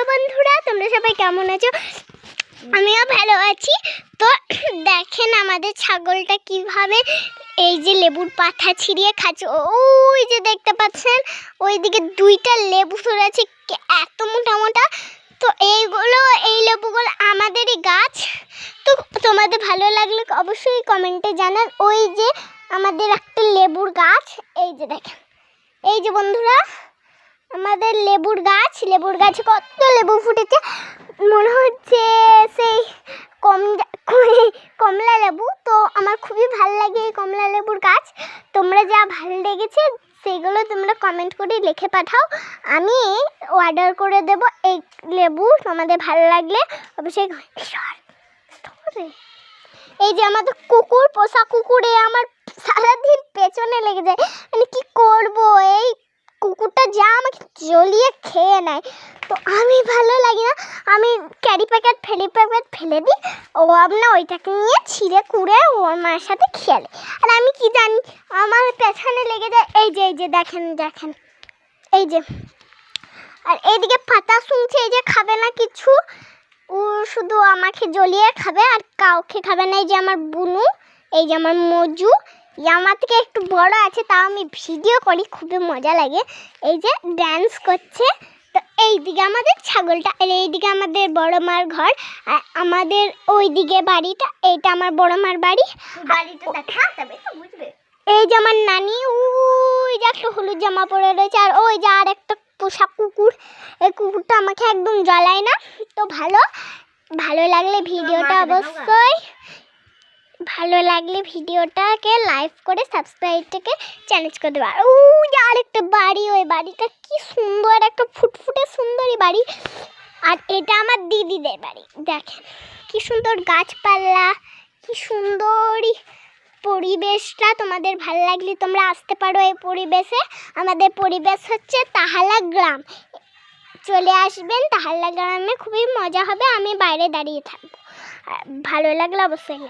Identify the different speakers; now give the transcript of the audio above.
Speaker 1: বন্ধুরা, তোমরা সবাই কেমন আছো? আমিও ভালো আছি। তো দেখেন আমাদের ছাগলটা কিভাবে এই যে লেবুর পাতা ছিঁড়িয়ে খাচ্ছে। ওই যে দেখতে পাচ্ছেন ওইদিকে দুইটা লেবু ধরেছে, এত মোটা মোটা। তো এই লেবুগুলো আমাদেরই গাছ। তো তোমাদের ভালো লাগলে অবশ্যই কমেন্টে জানান। ওই যে আমাদের একটা লেবুর গাছ, এই যে দেখেন, এই যে বন্ধুরা আমাদের লেবুর গাছে কত লেবু ফুটেছে, মনে হচ্ছে সেই কমলা লেবু। তো আমার খুবই ভালো লাগে এই কমলা লেবুর গাছ। তোমরা যা ভালো লেগেছে সেগুলো তোমরা কমেন্ট করে লিখে পাঠাও, আমি অর্ডার করে দেব এই লেবু। তোমাদের ভালো লাগলে অবশ্যই। এই যে আমাদের কুকুর, পোষা কুকুরে আমার সারাদিন পেছনে লেগে যায়। মানে কি করব, এই কুকুরটা যা আমাকে জ্বলিয়ে খেয়ে নেয়। তো আমি ভালো লাগে না, আমি ক্যারি প্যাকেট ফেলে দিই। ও না ওইটাকে নিয়ে ছিঁড়ে কুড়ে ওর মায়ের সাথে খেলে। আর আমি কি জানি আমার পেছনে লেগে যায়। এই যে দেখেন এই যে। আর এইদিকে পাতা শুনছে, এই যে খাবে না কিছু, ও শুধু আমাকে জ্বলিয়ে খাবে আর কাউকে খাবে না। এই যে আমার বুনু, এই যে আমার মজু, আমার থেকে একটু বড় আছে, তাও আমি ভিডিও করি, খুবই মজা লাগে। এই যে ড্যান্স করছে। তো এইদিকে আমাদের ছাগলটা, আর এইদিকে আমাদের বড় মার ঘর, আর আমাদের ওইদিকে বাড়িটা, এইটা আমার বড় মার বাড়ি। বাড়িটা দেখা তবে তো বুঝবে। এই যে আমার নানি, ওই যে একটা হলুদ জামা পরে রয়েছে, আর ওই যে আর একটা পোষা কুকুর। এই কুকুরটা আমাকে একদম জ্বলায় না। তো ভালো লাগলে ভিডিওটাকে লাইক করে সাবস্ক্রাইবটাকে চ্যালেঞ্জ করে দেবে। আর ওই যে আরেকটা বাড়ি, ওই বাড়িটা কি সুন্দর, একটা ফুটফুটে সুন্দরী বাড়ি। আর এটা আমার দিদিদের বাড়ি। দেখেন কি সুন্দর গাছপালা, কি সুন্দরই পরিবেশটা। তোমাদের ভালো লাগলে তোমরা আসতে পারো এই পরিবেশে। আমাদের পরিবেশ হচ্ছে তাহালা গ্রাম, চলে আসবেন তাহালা গ্রামে, খুবই মজা হবে। আমি বাইরে দাঁড়িয়ে থাকবো। ভালো লাগলে অবশ্যই